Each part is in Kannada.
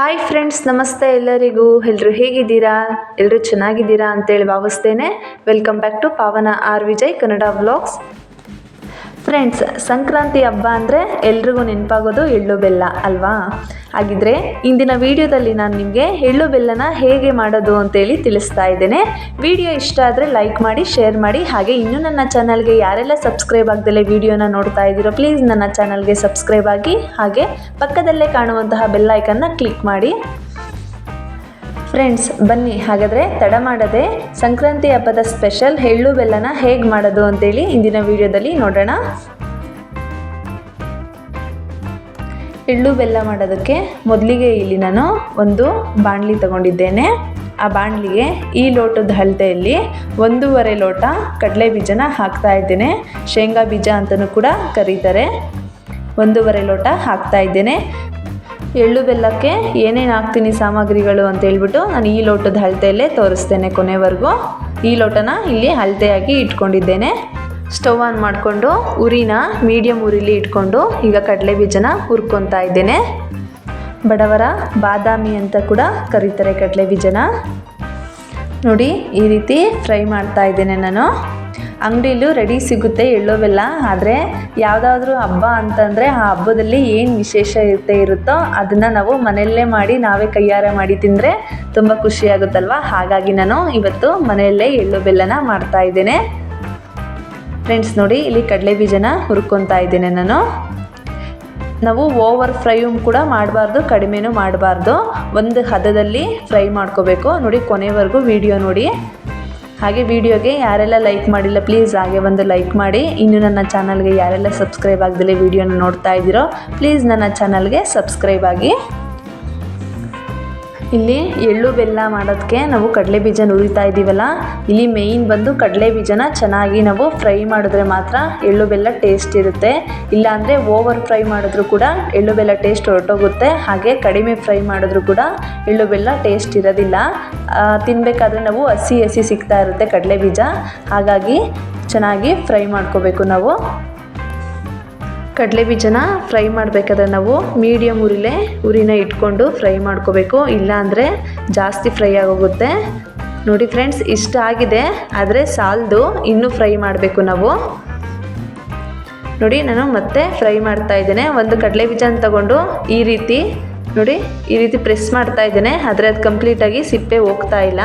ಹಾಯ್ ಫ್ರೆಂಡ್ಸ್, ನಮಸ್ತೆ ಎಲ್ಲರಿಗೂ. ಎಲ್ಲರೂ ಹೇಗಿದ್ದೀರಾ? ಎಲ್ಲರೂ ಚೆನ್ನಾಗಿದ್ದೀರಾ ಅಂತೇಳಿ ಭಾವಿಸ್ತೇನೆ. Welcome back to Pavana R Vijay Kannada vlogs. Friends, Sankranti ಹಬ್ಬ ಅಂದರೆ ಎಲ್ರಿಗೂ ನೆನಪಾಗೋದು ಎಳ್ಳು ಬೆಲ್ಲ ಅಲ್ವಾ? ಹಾಗಿದ್ರೆ ಇಂದಿನ ವಿಡಿಯೋದಲ್ಲಿ ನಾನು ನಿಮಗೆ ಎಳ್ಳು ಬೆಲ್ಲನ ಹೇಗೆ ಮಾಡೋದು ಅಂತೇಳಿ ತಿಳಿಸ್ತಾ ಇದ್ದೇನೆ. ವಿಡಿಯೋ ಇಷ್ಟ ಆದರೆ ಲೈಕ್ ಮಾಡಿ, ಶೇರ್ ಮಾಡಿ. ಹಾಗೆ ಇನ್ನೂ ನನ್ನ ಚಾನಲ್ಗೆ ಯಾರೆಲ್ಲ ಸಬ್ಸ್ಕ್ರೈಬ್ ಆಗದಲ್ಲೇ ವಿಡಿಯೋನ ನೋಡ್ತಾ ಇದ್ದೀರೋ ಪ್ಲೀಸ್ ನನ್ನ ಚಾನಲ್ಗೆ ಸಬ್ಸ್ಕ್ರೈಬ್ ಆಗಿ. ಹಾಗೆ ಪಕ್ಕದಲ್ಲೇ ಕಾಣುವಂತಹ ಬೆಲ್ ಐಕನ್ನ ಕ್ಲಿಕ್ ಮಾಡಿ. ಫ್ರೆಂಡ್ಸ್, ಬನ್ನಿ ಹಾಗಾದರೆ ತಡ ಮಾಡದೆ ಸಂಕ್ರಾಂತಿ ಹಬ್ಬದ ಸ್ಪೆಷಲ್ ಎಳ್ಳು ಬೆಲ್ಲನ ಹೇಗೆ ಮಾಡೋದು ಅಂತೇಳಿ ಇಂದಿನ ವಿಡಿಯೋದಲ್ಲಿ ನೋಡೋಣ. ಎಳ್ಳು ಬೆಲ್ಲ ಮಾಡೋದಕ್ಕೆ ಮೊದಲಿಗೆ ಇಲ್ಲಿ ನಾನು ಒಂದು ಬಾಣಲಿ ತಗೊಂಡಿದ್ದೇನೆ. ಆ ಬಾಣಲಿಗೆ ಈ ಲೋಟದ ಅಳತೆಯಲ್ಲಿ 1.5 ಲೋಟ ಕಡಲೆ ಬೀಜನ ಹಾಕ್ತಾ ಇದ್ದೇನೆ. ಶೇಂಗಾ ಬೀಜ ಅಂತಲೂ ಕೂಡ ಕರೀತಾರೆ. 1.5 ಲೋಟ ಹಾಕ್ತಾ ಇದ್ದೇನೆ. ಎಳ್ಳು ಬೆಲ್ಲಕ್ಕೆ ಏನೇನು ಹಾಕ್ತೀನಿ ಸಾಮಗ್ರಿಗಳು ಅಂತ ಹೇಳ್ಬಿಟ್ಟು ನಾನು ಈ ಲೋಟದ ಅಳತೆಯಲ್ಲೇ ತೋರಿಸ್ತೇನೆ ಕೊನೆವರೆಗೂ. ಈ ಲೋಟನ ಇಲ್ಲಿ ಅಳತೆಯಾಗಿ ಇಟ್ಕೊಂಡಿದ್ದೇನೆ. ಸ್ಟವ್ ಆನ್ ಮಾಡಿಕೊಂಡು ಉರಿನ ಮೀಡಿಯಮ್ ಉರಿಲಿ ಇಟ್ಕೊಂಡು ಈಗ ಕಡಲೆ ಬೀಜನ ಹುರ್ಕೊತಾ ಇದ್ದೇನೆ. ಬಡವರ ಬಾದಾಮಿ ಅಂತ ಕೂಡ ಕರೀತಾರೆ ಕಡಲೆ ಬೀಜನ. ನೋಡಿ, ಈ ರೀತಿ ಫ್ರೈ ಮಾಡ್ತಾ ಇದ್ದೇನೆ ನಾನು. ಅಂಗಡಿಲೂ ರೆಡಿ ಸಿಗುತ್ತೆ ಎಳ್ಳು ಬೆಲ್ಲ. ಆದರೆ ಯಾವುದಾದ್ರೂ ಹಬ್ಬ ಅಂತಂದರೆ ಆ ಹಬ್ಬದಲ್ಲಿ ಏನು ವಿಶೇಷ ಇರುತ್ತೋ ಅದನ್ನು ನಾವು ಮನೆಯಲ್ಲೇ ಮಾಡಿ ನಾವೇ ಕೈಯಾರೆ ಮಾಡಿ ತಿಂದರೆ ತುಂಬ ಖುಷಿಯಾಗುತ್ತಲ್ವ. ಹಾಗಾಗಿ ನಾನು ಇವತ್ತು ಮನೆಯಲ್ಲೇ ಎಳ್ಳು ಬೆಲ್ಲನ ಮಾಡ್ತಾ ಇದ್ದೇನೆ. ಫ್ರೆಂಡ್ಸ್, ನೋಡಿ ಇಲ್ಲಿ ಕಡಲೆ ಬೀಜನ ಹುರ್ಕೊತಾ ಇದ್ದೇನೆ ನಾನು. ನಾವು ಓವರ್ ಫ್ರೈಯೂ ಕೂಡ ಮಾಡಬಾರ್ದು, ಕಡಿಮೆನೂ ಮಾಡಬಾರ್ದು. ಒಂದು ಹದದಲ್ಲಿ ಫ್ರೈ ಮಾಡ್ಕೋಬೇಕು. ನೋಡಿ, ಕೊನೆವರೆಗೂ ವಿಡಿಯೋ ನೋಡಿ. ಹಾಗೆ ವಿಡಿಯೋಗೆ ಯಾರೆಲ್ಲ ಲೈಕ್ ಮಾಡಿಲ್ಲ ಪ್ಲೀಸ್ ಹಾಗೆ ಒಂದು ಲೈಕ್ ಮಾಡಿ. ಇನ್ನು ನನ್ನ ಚಾನಲ್ಗೆ ಯಾರೆಲ್ಲ ಸಬ್ಸ್ಕ್ರೈಬ್ ಆಗದಲ್ಲೇ ವಿಡಿಯೋನ ನೋಡ್ತಾ ಇದ್ದೀರೋ ಪ್ಲೀಸ್ ನನ್ನ ಚಾನಲ್ಗೆ ಸಬ್ಸ್ಕ್ರೈಬ್ ಆಗಿ. ಇಲ್ಲಿ ಎಳ್ಳು ಬೆಲ್ಲ ಮಾಡೋದಕ್ಕೆ ನಾವು ಕಡಲೆ ಬೀಜ ಹುರಿತಾ ಇದ್ದೀವಲ್ಲ, ಇಲ್ಲಿ ಮೇಯ್ನ್ ಬಂದು ಕಡಲೆ ಬೀಜನ ಚೆನ್ನಾಗಿ ನಾವು ಫ್ರೈ ಮಾಡಿದ್ರೆ ಮಾತ್ರ ಎಳ್ಳು ಬೆಲ್ಲ ಟೇಸ್ಟ್ ಇರುತ್ತೆ. ಇಲ್ಲಾಂದರೆ ಓವರ್ ಫ್ರೈ ಮಾಡಿದ್ರೂ ಕೂಡ ಎಳ್ಳು ಬೆಲ್ಲ ಟೇಸ್ಟ್ ಹೊರಟೋಗುತ್ತೆ. ಹಾಗೆ ಕಡಿಮೆ ಫ್ರೈ ಮಾಡಿದ್ರೂ ಕೂಡ ಎಳ್ಳು ಬೆಲ್ಲ ಟೇಸ್ಟ್ ಇರೋದಿಲ್ಲ. ತಿನ್ನಬೇಕಾದ್ರೆ ನಾವು ಹಸಿ ಸಿಗ್ತಾ ಇರುತ್ತೆ ಕಡಲೆ ಬೀಜ. ಹಾಗಾಗಿ ಚೆನ್ನಾಗಿ ಫ್ರೈ ಮಾಡ್ಕೋಬೇಕು ನಾವು. ಕಡಲೆ ಬೀಜನ ಫ್ರೈ ಮಾಡಬೇಕಾದ್ರೆ ನಾವು ಮೀಡಿಯಮ್ ಉರಿನ ಇಟ್ಕೊಂಡು ಫ್ರೈ ಮಾಡ್ಕೋಬೇಕು. ಇಲ್ಲಾಂದರೆ ಜಾಸ್ತಿ ಫ್ರೈ ಆಗೋಗುತ್ತೆ. ನೋಡಿ ಫ್ರೆಂಡ್ಸ್, ಇಷ್ಟ ಆಗಿದೆ, ಆದರೆ ಸಾಲದು, ಇನ್ನೂ ಫ್ರೈ ಮಾಡಬೇಕು ನಾವು. ನೋಡಿ, ನಾನು ಮತ್ತೆ ಫ್ರೈ ಮಾಡ್ತಾ ಇದ್ದೇನೆ. ಒಂದು ಕಡಲೆ ಬೀಜನ ತಗೊಂಡು ಈ ರೀತಿ ನೋಡಿ ಈ ರೀತಿ ಪ್ರೆಸ್ ಮಾಡ್ತಾ ಇದ್ದೇನೆ. ಆದರೆ ಅದು ಕಂಪ್ಲೀಟಾಗಿ ಸಿಪ್ಪೆ ಹೋಗ್ತಾ ಇಲ್ಲ.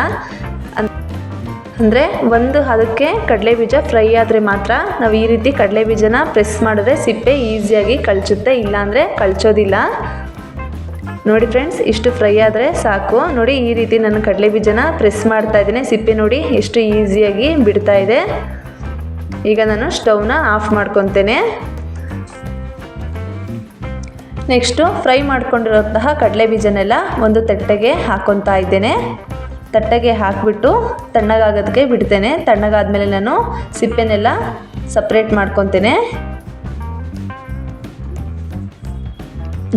ಅಂದರೆ ಒಂದು ಅದಕ್ಕೆ ಕಡಲೆ ಬೀಜ ಫ್ರೈ ಆದರೆ ಮಾತ್ರ ನಾವು ಈ ರೀತಿ ಕಡಲೆ ಬೀಜನ ಪ್ರೆಸ್ ಮಾಡಿದ್ರೆ ಸಿಪ್ಪೆ ಈಸಿಯಾಗಿ ಕಳಚುತ್ತೆ, ಇಲ್ಲಾಂದರೆ ಕಳಚೋದಿಲ್ಲ. ನೋಡಿ ಫ್ರೆಂಡ್ಸ್, ಇಷ್ಟು ಫ್ರೈ ಆದರೆ ಸಾಕು. ನೋಡಿ, ಈ ರೀತಿ ನಾನು ಕಡಲೆ ಬೀಜನ ಪ್ರೆಸ್ ಮಾಡ್ತಾ ಇದ್ದೇನೆ. ಸಿಪ್ಪೆ ನೋಡಿ ಎಷ್ಟು ಈಸಿಯಾಗಿ ಬಿಡ್ತಾ ಇದೆ. ಈಗ ನಾನು ಸ್ಟವ್ನ ಆಫ್ ಮಾಡ್ಕೊತೇನೆ. ನೆಕ್ಸ್ಟು ಫ್ರೈ ಮಾಡ್ಕೊಂಡಿರೋಂತಹ ಕಡಲೆ ಬೀಜನೆಲ್ಲ ಒಂದು ತಟ್ಟೆಗೆ ಹಾಕ್ಕೊತಾ ಇದ್ದೇನೆ. ತಟ್ಟೆಗೆ ಹಾಕಿಬಿಟ್ಟು ತಣ್ಣಗಾಗೋದಕ್ಕೆ ಬಿಡ್ತೇನೆ. ತಣ್ಣಗಾದ್ಮೇಲೆ ನಾನು ಸಿಪ್ಪೆನೆಲ್ಲ ಸಪ್ರೇಟ್ ಮಾಡ್ಕೊತೇನೆ.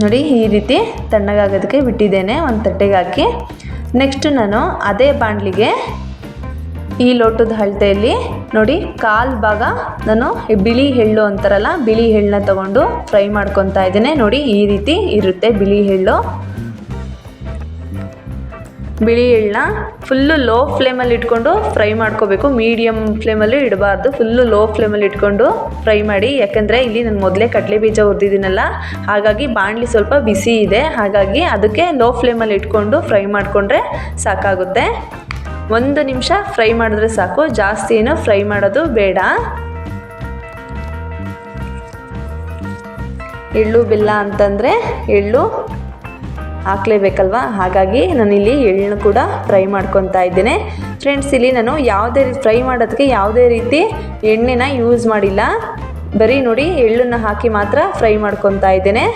ನೋಡಿ, ಈ ರೀತಿ ತಣ್ಣಗಾಗೋದಕ್ಕೆ ಬಿಟ್ಟಿದ್ದೇನೆ ಒಂದು ತಟ್ಟೆಗೆ ಹಾಕಿ. ನೆಕ್ಸ್ಟು ನಾನು ಅದೇ ಬಾಣಲಿಗೆ ಈ ಲೋಟದ ಅಳತೆಯಲ್ಲಿ ನೋಡಿ 1/4 ಭಾಗ ನಾನು ಬಿಳಿ ಎಳ್ಳು ಅಂತಾರಲ್ಲ, ಬಿಳಿ ಎಳ್ಳನ್ನ ತಗೊಂಡು ಫ್ರೈ ಮಾಡ್ಕೊತಾ ಇದ್ದೇನೆ. ನೋಡಿ, ಈ ರೀತಿ ಇರುತ್ತೆ ಬಿಳಿ ಎಳ್ಳು. ಬಿಳಿ ಎಳ್ಳನ್ನ ಫುಲ್ಲು ಲೋ ಫ್ಲೇಮಲ್ಲಿ ಇಟ್ಕೊಂಡು ಫ್ರೈ ಮಾಡ್ಕೋಬೇಕು. ಮೀಡಿಯಮ್ ಫ್ಲೇಮಲ್ಲಿ ಇಡಬಾರ್ದು, ಫುಲ್ಲು ಲೋ ಫ್ಲೇಮಲ್ಲಿ ಇಟ್ಕೊಂಡು ಫ್ರೈ ಮಾಡಿ. ಯಾಕೆಂದರೆ ಇಲ್ಲಿ ನಾನು ಮೊದಲೇ ಕಡಲೆ ಬೀಜ ಹುರಿದಿದ್ದೀನಲ್ಲ, ಹಾಗಾಗಿ ಬಾಣಲಿ ಸ್ವಲ್ಪ ಬಿಸಿ ಇದೆ. ಹಾಗಾಗಿ ಅದಕ್ಕೆ ಲೋ ಫ್ಲೇಮಲ್ಲಿ ಇಟ್ಕೊಂಡು ಫ್ರೈ ಮಾಡಿಕೊಂಡ್ರೆ ಸಾಕಾಗುತ್ತೆ. 1 ನಿಮಿಷ ಫ್ರೈ ಮಾಡಿದ್ರೆ ಸಾಕು, ಜಾಸ್ತಿ ಏನು ಫ್ರೈ ಮಾಡೋದು ಬೇಡ. ಎಳ್ಳು ಬೆಲ್ಲ ಅಂತಂದರೆ ಎಳ್ಳು ಹಾಕಲೇಬೇಕಲ್ವ. ಹಾಗಾಗಿ ನಾನಿಲ್ಲಿ ಎಳ್ಳನ್ನು ಕೂಡ ಫ್ರೈ ಮಾಡ್ಕೊತಾ ಇದ್ದೇನೆ. ಫ್ರೆಂಡ್ಸ್, ಇಲ್ಲಿ ನಾನು ಯಾವುದೇ ರೀತಿ ಫ್ರೈ ಮಾಡೋದಕ್ಕೆ ಯಾವುದೇ ರೀತಿ ಎಣ್ಣೆನ ಯೂಸ್ ಮಾಡಿಲ್ಲ. ಬರೀ ನೋಡಿ ಎಳ್ಳನ್ನು ಹಾಕಿ ಮಾತ್ರ ಫ್ರೈ ಮಾಡ್ಕೊತಾ ಇದ್ದೇನೆ.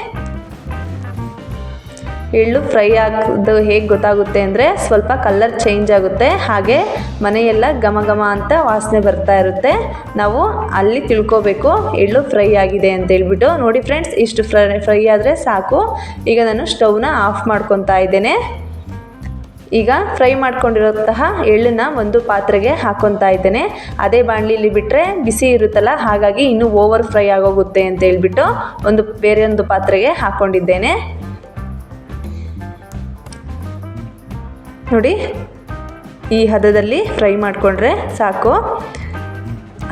ಎಳ್ಳು ಫ್ರೈ ಆಗೋದು ಹೇಗೆ ಗೊತ್ತಾಗುತ್ತೆ ಅಂದರೆ ಸ್ವಲ್ಪ ಕಲರ್ ಚೇಂಜ್ ಆಗುತ್ತೆ. ಹಾಗೆ ಮನೆಯೆಲ್ಲ ಘಮ ಘಮ ಅಂತ ವಾಸನೆ ಬರ್ತಾ ಇರುತ್ತೆ. ನಾವು ಅಲ್ಲಿ ತಿಳ್ಕೋಬೇಕು ಎಳ್ಳು ಫ್ರೈ ಆಗಿದೆ ಅಂತೇಳ್ಬಿಟ್ಟು. ನೋಡಿ ಫ್ರೆಂಡ್ಸ್, ಇಷ್ಟು ಫ್ರೈ ಆದರೆ ಸಾಕು. ಈಗ ನಾನು ಸ್ಟವ್ನ ಆಫ್ ಮಾಡ್ಕೊತಾ ಇದ್ದೇನೆ. ಈಗ ಫ್ರೈ ಮಾಡ್ಕೊಂಡಿರೋಂತಹ ಎಳ್ಳನ್ನ ಒಂದು ಪಾತ್ರೆಗೆ ಹಾಕ್ಕೊತಾ ಇದ್ದೇನೆ. ಅದೇ ಬಾಣಲಿಲಿ ಬಿಟ್ಟರೆ ಬಿಸಿ ಇರುತ್ತಲ್ಲ, ಹಾಗಾಗಿ ಇನ್ನೂ ಓವರ್ ಫ್ರೈ ಆಗೋಗುತ್ತೆ ಅಂತ ಹೇಳ್ಬಿಟ್ಟು ಬೇರೆ ಒಂದು ಪಾತ್ರೆಗೆ ಹಾಕ್ಕೊಂಡಿದ್ದೇನೆ. ನೋಡಿ ಈ ಹದದಲ್ಲಿ ಫ್ರೈ ಮಾಡಿಕೊಂಡ್ರೆ ಸಾಕು.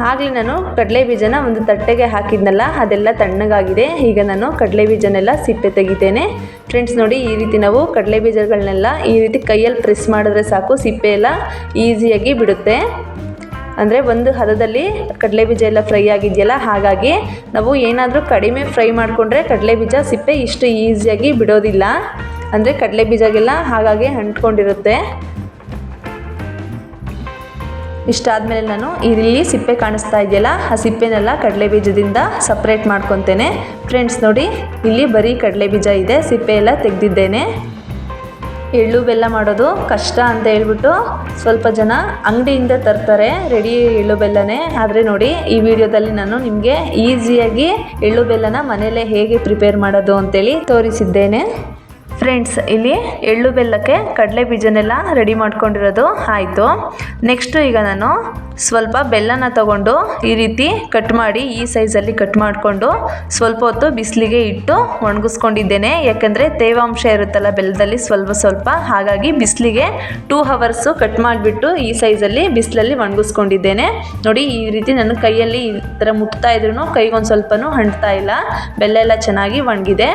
ಆಗಲೇ ನಾನು ಕಡಲೆ ಬೀಜನ ಒಂದು ತಟ್ಟೆಗೆ ಹಾಕಿದ್ನಲ್ಲ, ಅದೆಲ್ಲ ತಣ್ಣಗಾಗಿದೆ. ಈಗ ನಾನು ಕಡಲೆ ಬೀಜನೆಲ್ಲ ಸಿಪ್ಪೆ ತೆಗಿತೇನೆ. ಫ್ರೆಂಡ್ಸ್ ನೋಡಿ, ಈ ರೀತಿ ನಾವು ಕಡಲೆ ಬೀಜಗಳನ್ನೆಲ್ಲ ಈ ರೀತಿ ಕೈಯಲ್ಲಿ ಪ್ರೆಸ್ ಮಾಡಿದ್ರೆ ಸಾಕು, ಸಿಪ್ಪೆ ಎಲ್ಲ ಈಸಿಯಾಗಿ ಬಿಡುತ್ತೆ. ಅಂದರೆ ಒಂದು ಹದದಲ್ಲಿ ಕಡಲೆ ಬೀಜ ಎಲ್ಲ ಫ್ರೈ ಆಗಿದೆಯಲ್ಲ, ಹಾಗಾಗಿ ನಾವು ಏನಾದರೂ ಕಡಿಮೆ ಫ್ರೈ ಮಾಡಿಕೊಂಡ್ರೆ ಕಡಲೆ ಬೀಜ ಸಿಪ್ಪೆ ಇಷ್ಟು ಈಸಿಯಾಗಿ ಬಿಡೋದಿಲ್ಲ. ಅಂದರೆ ಕಡಲೆ ಬೀಜಗೆಲ್ಲ ಹಾಗಾಗಿ ಅಂಟ್ಕೊಂಡಿರುತ್ತೆ. ಇಷ್ಟಾದಮೇಲೆ ನಾನು ಇಲ್ಲಿ ಸಿಪ್ಪೆ ಕಾಣಿಸ್ತಾ ಇದೆಯಲ್ಲ, ಆ ಸಿಪ್ಪೆನೆಲ್ಲ ಕಡಲೆ ಬೀಜದಿಂದ ಸಪ್ರೇಟ್ ಮಾಡ್ಕೊತೇನೆ. ಫ್ರೆಂಡ್ಸ್ ನೋಡಿ, ಇಲ್ಲಿ ಬರೀ ಕಡಲೆ ಬೀಜ ಇದೆ, ಸಿಪ್ಪೆ ಎಲ್ಲ ತೆಗೆದಿದ್ದೇನೆ. ಎಳ್ಳು ಬೆಲ್ಲ ಮಾಡೋದು ಕಷ್ಟ ಅಂತ ಹೇಳ್ಬಿಟ್ಟು ಸ್ವಲ್ಪ ಜನ ಅಂಗಡಿಯಿಂದ ತರ್ತಾರೆ ರೆಡಿ ಎಳ್ಳು ಬೆಲ್ಲನೇ. ಆದರೆ ನೋಡಿ, ಈ ವಿಡಿಯೋದಲ್ಲಿ ನಾನು ನಿಮಗೆ ಈಸಿಯಾಗಿ ಎಳ್ಳು ಬೆಲ್ಲನ ಮನೆಯಲ್ಲೇ ಹೇಗೆ ಪ್ರಿಪೇರ್ ಮಾಡೋದು ಅಂತೇಳಿ ತೋರಿಸಿದ್ದೇನೆ. ಫ್ರೆಂಡ್ಸ್, ಇಲ್ಲಿ ಎಳ್ಳು ಬೆಲ್ಲಕ್ಕೆ ಕಡಲೆ ಬೀಜನೆಲ್ಲ ರೆಡಿ ಮಾಡ್ಕೊಂಡಿರೋದು ಆಯಿತು. ನೆಕ್ಸ್ಟು ಈಗ ನಾನು ಸ್ವಲ್ಪ ಬೆಲ್ಲನ ತಗೊಂಡು ಈ ರೀತಿ ಕಟ್ ಮಾಡಿ, ಈ ಸೈಜಲ್ಲಿ ಕಟ್ ಮಾಡಿಕೊಂಡು ಸ್ವಲ್ಪ ಹೊತ್ತು ಬಿಸಿಲಿಗೆ ಇಟ್ಟು ಒಣಗಿಸ್ಕೊಂಡಿದ್ದೇನೆ. ಯಾಕಂದರೆ ತೇವಾಂಶ ಇರುತ್ತಲ್ಲ ಬೆಲ್ಲದಲ್ಲಿ ಸ್ವಲ್ಪ, ಹಾಗಾಗಿ ಬಿಸಿಲಿಗೆ 2 hours ಕಟ್ ಮಾಡಿಬಿಟ್ಟು ಈ ಸೈಜಲ್ಲಿ ಬಿಸಿಲಲ್ಲಿ ಒಣಗಿಸ್ಕೊಂಡಿದ್ದೇನೆ. ನೋಡಿ, ಈ ರೀತಿ ನಾನು ಕೈಯಲ್ಲಿ ಈ ಥರ ಮುಟ್ತಾ ಇದ್ರೂ ಕೈಗೊಂದು ಸ್ವಲ್ಪನೂ ಅಂಟ್ತಾ ಇಲ್ಲ, ಬೆಲ್ಲ ಎಲ್ಲ ಚೆನ್ನಾಗಿ ಒಣಗಿದೆ.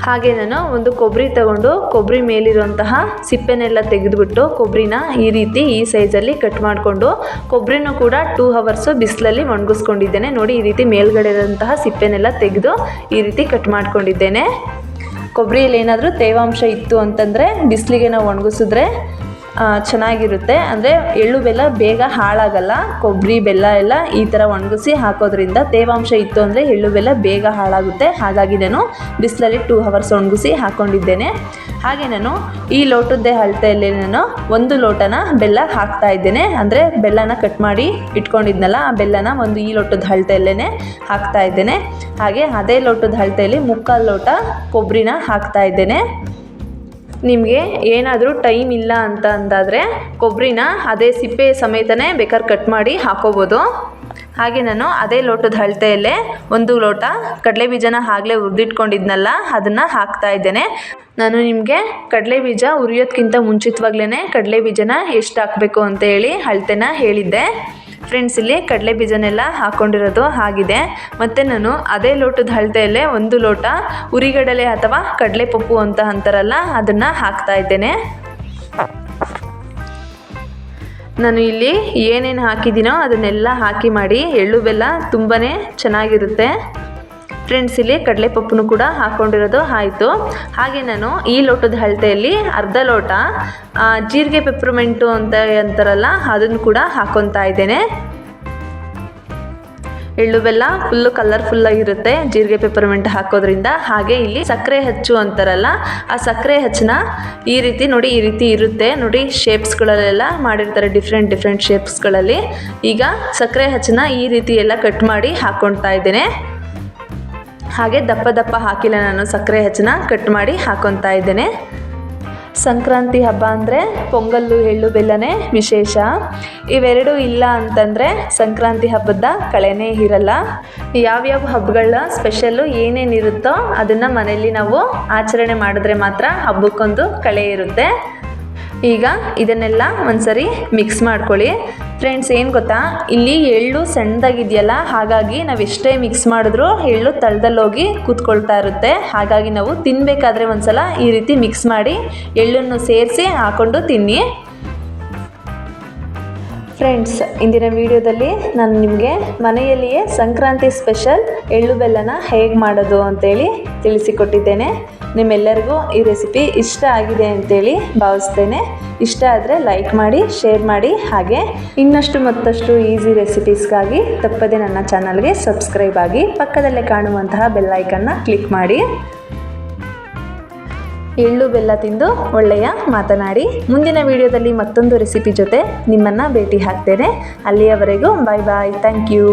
ಹಾಗೆ ನಾನು ಒಂದು ಕೊಬ್ಬರಿ ತಗೊಂಡು ಕೊಬ್ಬರಿ ಮೇಲಿರುವಂತಹ ಸಿಪ್ಪೆನೆಲ್ಲ ತೆಗೆದುಬಿಟ್ಟು ಕೊಬ್ಬರಿನ ಈ ರೀತಿ ಈ ಸೈಜಲ್ಲಿ ಕಟ್ ಮಾಡಿಕೊಂಡು ಕೊಬ್ಬರಿನೂ ಕೂಡ 2 hours ಬಿಸಿಲಲ್ಲಿ ಒಣಗಿಸ್ಕೊಂಡಿದ್ದೇನೆ. ನೋಡಿ, ಈ ರೀತಿ ಮೇಲ್ಗಡೆ ಇರುವಂತಹ ಸಿಪ್ಪೆನೆಲ್ಲ ತೆಗೆದು ಈ ರೀತಿ ಕಟ್ ಮಾಡ್ಕೊಂಡಿದ್ದೇನೆ. ಕೊಬ್ಬರಿಯಲ್ಲಿ ಏನಾದರೂ ತೇವಾಂಶ ಇತ್ತು ಅಂತಂದರೆ ಬಿಸಿಲಿಗೆ ನಾವು ಒಣಗಿಸಿದ್ರೆ ಚೆನ್ನಾಗಿರುತ್ತೆ. ಅಂದರೆ ಎಳ್ಳು ಬೆಲ್ಲ ಬೇಗ ಹಾಳಾಗಲ್ಲ. ಕೊಬ್ಬರಿ ಬೆಲ್ಲ ಎಲ್ಲ ಈ ಥರ ಒಣಗಿಸಿ ಹಾಕೋದ್ರಿಂದ ತೇವಾಂಶ ಇತ್ತು ಅಂದರೆ ಎಳ್ಳು ಬೆಲ್ಲ ಬೇಗ ಹಾಳಾಗುತ್ತೆ. ಹಾಗಾಗಿ ನಾನು ಬಿಸಿಲಲ್ಲಿ 2 hours ಒಣಗಿಸಿ ಹಾಕ್ಕೊಂಡಿದ್ದೇನೆ. ಹಾಗೆ ನಾನು ಈ ಲೋಟದ್ದೇ ಅಳತೆಯಲ್ಲಿ ನಾನು 1 ಲೋಟನ ಬೆಲ್ಲ ಹಾಕ್ತಾ ಇದ್ದೇನೆ. ಅಂದರೆ ಬೆಲ್ಲನ ಕಟ್ ಮಾಡಿ ಇಟ್ಕೊಂಡಿದ್ನಲ್ಲ, ಆ ಬೆಲ್ಲನ ಒಂದು ಈ ಲೋಟದ ಅಳತೆಯಲ್ಲೇ ಹಾಕ್ತಾ ಇದ್ದೇನೆ. ಹಾಗೆ ಅದೇ ಲೋಟದ ಅಳತೆಯಲ್ಲಿ 3/4 ಲೋಟ ಕೊಬ್ಬರಿನ ಹಾಕ್ತಾ ಇದ್ದೇನೆ. ನಿಮಗೆ ಏನಾದರೂ ಟೈಮ್ ಇಲ್ಲ ಅಂತ ಅಂದಾದರೆ ಕೊಬ್ಬರಿನ ಅದೇ ಸಿಪ್ಪೆ ಸಮೇತನೇ ಬೇಕಾದ್ರೆ ಕಟ್ ಮಾಡಿ ಹಾಕೋಬೋದು. ಹಾಗೆ ನಾನು ಅದೇ ಲೋಟದ ಅಳತೆಯಲ್ಲೇ 1 ಲೋಟ ಕಡಲೆ ಬೀಜನ ಆಗಲೇ ಹುರಿದಿಟ್ಕೊಂಡಿದ್ನಲ್ಲ, ಅದನ್ನು ಹಾಕ್ತಾ ಇದ್ದೇನೆ. ನಾನು ನಿಮಗೆ ಕಡಲೆ ಬೀಜ ಹುರಿಯೋದಕ್ಕಿಂತ ಮುಂಚಿತವಾಗ್ಲೇ ಕಡಲೆ ಬೀಜನ ಎಷ್ಟು ಹಾಕಬೇಕು ಅಂತ ಹೇಳಿ ಅಳತೆನ ಹೇಳಿದ್ದೆ. ಫ್ರೆಂಡ್ಸ್, ಇಲ್ಲಿ ಕಡಲೆ ಬೀಜನೆಲ್ಲ ಹಾಕ್ಕೊಂಡಿರೋದು ಆಗಿದೆ. ಮತ್ತು ನಾನು ಅದೇ ಲೋಟದ ಅಳತೆಯಲ್ಲೇ 1 ಲೋಟ ಉರಿಗಡಲೆ ಅಥವಾ ಕಡಲೆ ಪಪ್ಪು ಅಂತ ಅಂತಾರಲ್ಲ, ಅದನ್ನು ಹಾಕ್ತಾ ಇದ್ದೇನೆ. ನಾನು ಇಲ್ಲಿ ಏನೇನು ಹಾಕಿದ್ದೀನೋ ಅದನ್ನೆಲ್ಲ ಹಾಕಿ ಮಾಡಿ ಎಳ್ಳು ಬೆಲ್ಲ ತುಂಬಾ ಚೆನ್ನಾಗಿರುತ್ತೆ. ಫ್ರೆಂಡ್ಸ್, ಇಲ್ಲಿ ಕಡಲೆ ಪಪ್ಪನ್ನು ಕೂಡ ಹಾಕ್ಕೊಂಡಿರೋದು ಆಯಿತು. ಹಾಗೆ ನಾನು ಈ ಲೋಟದ ಅಳತೆಯಲ್ಲಿ 1/2 ಲೋಟ ಜೀರಿಗೆ ಪೆಪ್ಪರ್ಮೆಂಟು ಅಂತ ಅಂತಾರಲ್ಲ, ಅದನ್ನು ಕೂಡ ಹಾಕ್ಕೊತಾ ಇದ್ದೇನೆ. ಎಳ್ಳು ಬೆಲ್ಲ ಫುಲ್ಲು ಕಲರ್ಫುಲ್ಲಾಗಿರುತ್ತೆ ಜೀರಿಗೆ ಪೆಪ್ಪರ್ಮೆಂಟ್ ಹಾಕೋದ್ರಿಂದ. ಹಾಗೆ ಇಲ್ಲಿ ಸಕ್ಕರೆ ಹಚ್ಚು ಅಂತಾರಲ್ಲ, ಆ ಸಕ್ಕರೆ ಹಚ್ಚನ್ನ ಈ ರೀತಿ ನೋಡಿ, ಈ ರೀತಿ ಇರುತ್ತೆ ನೋಡಿ, ಶೇಪ್ಸ್ಗಳಲ್ಲೆಲ್ಲ ಮಾಡಿರ್ತಾರೆ, ಡಿಫ್ರೆಂಟ್ ಶೇಪ್ಸ್ಗಳಲ್ಲಿ. ಈಗ ಸಕ್ಕರೆ ಹಚ್ಚನ್ನ ಈ ರೀತಿ ಎಲ್ಲ ಕಟ್ ಮಾಡಿ ಹಾಕ್ಕೊಳ್ತಾ ಇದ್ದೇನೆ. ಹಾಗೆ ದಪ್ಪ ಹಾಕಿಲ್ಲ, ನಾನು ಸಕ್ಕರೆ ಹಚ್ಚನ್ನ ಕಟ್ ಮಾಡಿ ಹಾಕ್ಕೊತಾ ಇದ್ದೇನೆ. ಸಂಕ್ರಾಂತಿ ಹಬ್ಬ ಅಂದರೆ ಪೊಂಗಲ್ಲು ಎಳ್ಳು ಬೆಲ್ಲನೇ ವಿಶೇಷ. ಇವೆರಡೂ ಇಲ್ಲ ಅಂತಂದರೆ ಸಂಕ್ರಾಂತಿ ಹಬ್ಬದ ಕಳೆನೇ ಇರಲ್ಲ. ಯಾವ್ಯಾವ ಹಬ್ಬಗಳ ಸ್ಪೆಷಲ್ಲು ಏನೇನಿರುತ್ತೋ ಅದನ್ನು ಮನೆಯಲ್ಲಿ ನಾವು ಆಚರಣೆ ಮಾಡಿದ್ರೆ ಮಾತ್ರ ಹಬ್ಬಕ್ಕೊಂದು ಕಳೆ ಇರುತ್ತೆ. ಈಗ ಇದನ್ನೆಲ್ಲ ಒಂದ್ಸರಿ ಮಿಕ್ಸ್ ಮಾಡ್ಕೊಳ್ಳಿ. ಫ್ರೆಂಡ್ಸ್, ಏನು ಗೊತ್ತಾ, ಇಲ್ಲಿ ಎಳ್ಳು ಸಣ್ಣದಾಗಿದೆಯಲ್ಲ, ಹಾಗಾಗಿ ನಾವು ಎಷ್ಟೇ ಮಿಕ್ಸ್ ಮಾಡಿದ್ರೂ ಎಳ್ಳು ತಳದಲ್ಲಿ ಹೋಗಿ ಕೂತ್ಕೊಳ್ತಾ ಇರುತ್ತೆ. ಹಾಗಾಗಿ ನಾವು ತಿನ್ನಬೇಕಾದ್ರೆ ಒಂದ್ಸಲ ಈ ರೀತಿ ಮಿಕ್ಸ್ ಮಾಡಿ ಎಳ್ಳನ್ನು ಸೇರಿಸಿ ಹಾಕ್ಕೊಂಡು ತಿನ್ನಿ. ಫ್ರೆಂಡ್ಸ್, ಇಂದಿನ ವಿಡಿಯೋದಲ್ಲಿ ನಾನು ನಿಮಗೆ ಮನೆಯಲ್ಲಿಯೇ ಸಂಕ್ರಾಂತಿ ಸ್ಪೆಷಲ್ ಎಳ್ಳು ಬೆಲ್ಲನ ಹೇಗೆ ಮಾಡೋದು ಅಂತೇಳಿ ತಿಳಿಸಿಕೊಟ್ಟಿದ್ದೇನೆ. ನಿಮ್ಮೆಲ್ಲರಿಗೂ ಈ ರೆಸಿಪಿ ಇಷ್ಟ ಆಗಿದೆ ಅಂತೇಳಿ ಭಾವಿಸ್ತೇನೆ. ಇಷ್ಟ ಆದರೆ ಲೈಕ್ ಮಾಡಿ, ಶೇರ್ ಮಾಡಿ. ಹಾಗೆ ಇನ್ನಷ್ಟು ಮತ್ತಷ್ಟು ಈಸಿ ರೆಸಿಪೀಸ್ಗಾಗಿ ತಪ್ಪದೆ ನನ್ನ ಚಾನಲ್ಗೆ ಸಬ್ಸ್ಕ್ರೈಬ್ ಆಗಿ ಪಕ್ಕದಲ್ಲೇ ಕಾಣುವಂತಹ ಬೆಲ್ ಐಕನ್ನ ಕ್ಲಿಕ್ ಮಾಡಿ. ಎಳ್ಳು ಬೆಲ್ಲ ತಿಂದು ಒಳ್ಳೆಯ ಮಾತನಾಡಿ. ಮುಂದಿನ ವಿಡಿಯೋದಲ್ಲಿ ಮತ್ತೊಂದು ರೆಸಿಪಿ ಜೊತೆ ನಿಮ್ಮನ್ನು ಭೇಟಿ ಆಗ್ತೇನೆ. ಅಲ್ಲಿಯವರೆಗೂ ಬಾಯ್ ಬಾಯ್. Thank you.